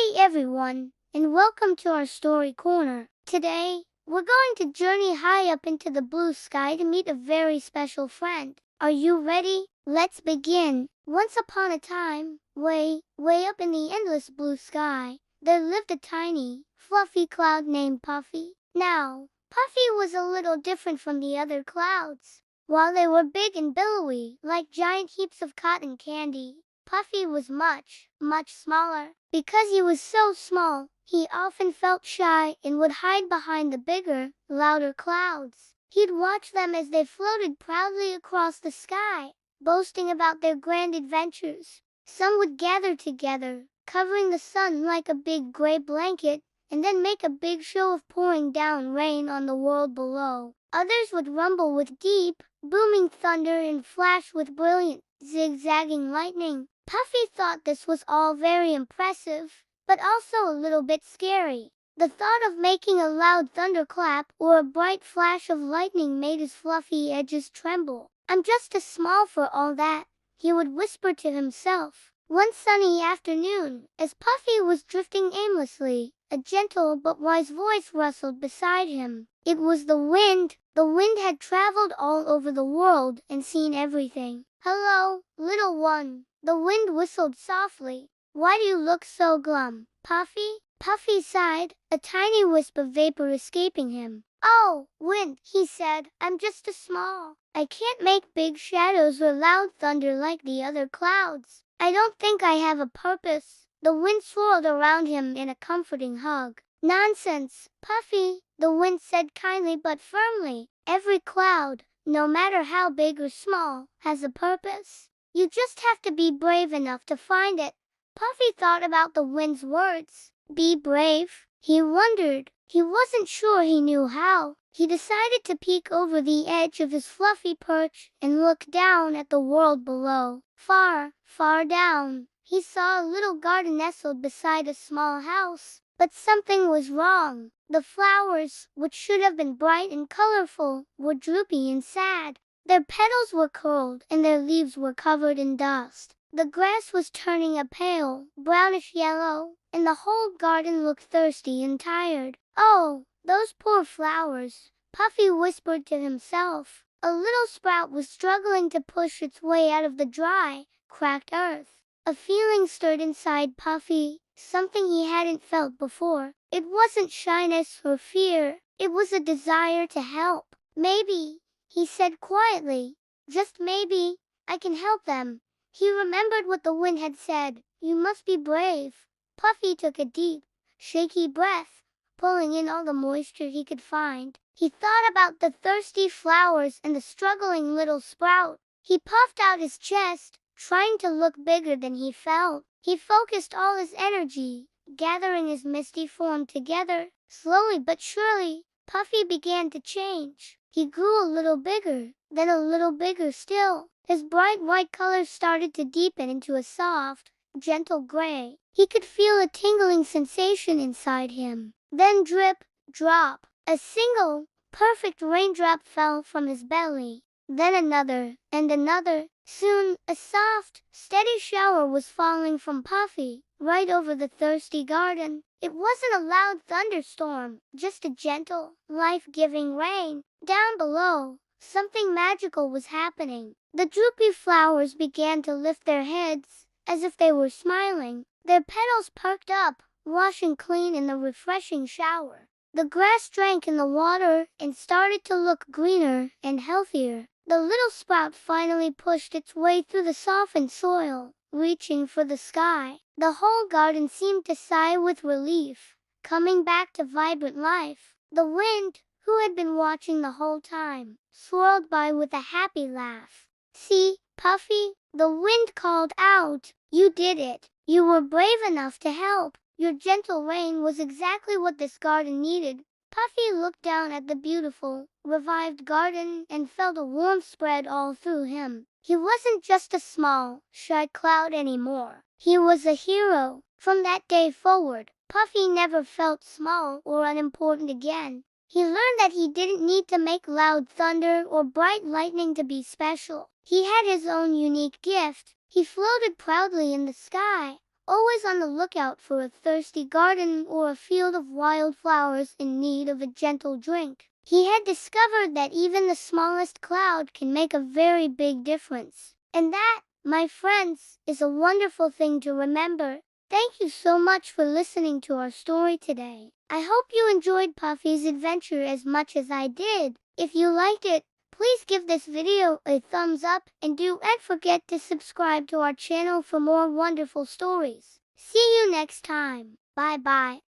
Hey everyone, and welcome to our story corner. Today, we're going to journey high up into the blue sky to meet a very special friend. Are you ready? Let's begin. Once upon a time, way up in the endless blue sky, there lived a tiny, fluffy cloud named Puffy. Now, Puffy was a little different from the other clouds. While they were big and billowy, like giant heaps of cotton candy, Puffy was much smaller. Because he was so small, he often felt shy and would hide behind the bigger, louder clouds. He'd watch them as they floated proudly across the sky, boasting about their grand adventures. Some would gather together, covering the sun like a big gray blanket, and then make a big show of pouring down rain on the world below. Others would rumble with deep, booming thunder and flash with brilliant, zigzagging lightning. Puffy thought this was all very impressive, but also a little bit scary. The thought of making a loud thunderclap or a bright flash of lightning made his fluffy edges tremble. "I'm just too small for all that," he would whisper to himself. One sunny afternoon, as Puffy was drifting aimlessly, a gentle but wise voice rustled beside him. It was the wind. The wind had traveled all over the world and seen everything. "Hello, little one," the wind whistled softly. "Why do you look so glum, Puffy?" Puffy sighed, a tiny wisp of vapor escaping him. "Oh, wind," he said, "I'm just too small. I can't make big shadows or loud thunder like the other clouds. I don't think I have a purpose." The wind swirled around him in a comforting hug. "Nonsense, Puffy," the wind said kindly but firmly. "Every cloud, no matter how big or small, has a purpose. You just have to be brave enough to find it." Puffy thought about the wind's words. Be brave? He wondered. He wasn't sure he knew how. He decided to peek over the edge of his fluffy perch and look down at the world below. Far down, he saw a little garden nestled beside a small house. But something was wrong. The flowers, which should have been bright and colorful, were droopy and sad. Their petals were curled and their leaves were covered in dust. The grass was turning a pale, brownish yellow, and the whole garden looked thirsty and tired. "Oh, those poor flowers," Puffy whispered to himself. A little sprout was struggling to push its way out of the dry, cracked earth. A feeling stirred inside Puffy, something he hadn't felt before. It wasn't shyness or fear, it was a desire to help. "Maybe," he said quietly, "just maybe, I can help them." He remembered what the wind had said, "You must be brave." Puffy took a deep, shaky breath, pulling in all the moisture he could find. He thought about the thirsty flowers and the struggling little sprout. He puffed out his chest, trying to look bigger than he felt. He focused all his energy, gathering his misty form together. Slowly but surely, Puffy began to change. He grew a little bigger, then a little bigger still. His bright white color started to deepen into a soft, gentle gray. He could feel a tingling sensation inside him. Then drip, drop, a single, perfect raindrop fell from his belly. Then another, and another. Soon, a soft, steady shower was falling from Puffy, right over the thirsty garden. It wasn't a loud thunderstorm, just a gentle, life-giving rain. Down below, something magical was happening. The droopy flowers began to lift their heads, as if they were smiling. Their petals perked up, washing clean in the refreshing shower. The grass drank in the water and started to look greener and healthier. The little sprout finally pushed its way through the softened soil, reaching for the sky. The whole garden seemed to sigh with relief, coming back to vibrant life. The wind, who had been watching the whole time, swirled by with a happy laugh. "See, Puffy," the wind called out, "you did it. You were brave enough to help. Your gentle rain was exactly what this garden needed." Puffy looked down at the beautiful, revived garden and felt a warmth spread all through him. He wasn't just a small, shy cloud anymore. He was a hero. From that day forward, Puffy never felt small or unimportant again. He learned that he didn't need to make loud thunder or bright lightning to be special. He had his own unique gift. He floated proudly in the sky, always on the lookout for a thirsty garden or a field of wildflowers in need of a gentle drink. He had discovered that even the smallest cloud can make a very big difference. And that, my friends, is a wonderful thing to remember. Thank you so much for listening to our story today. I hope you enjoyed Puffy's adventure as much as I did. If you liked it, please give this video a thumbs up and don't forget to subscribe to our channel for more wonderful stories. See you next time. Bye bye.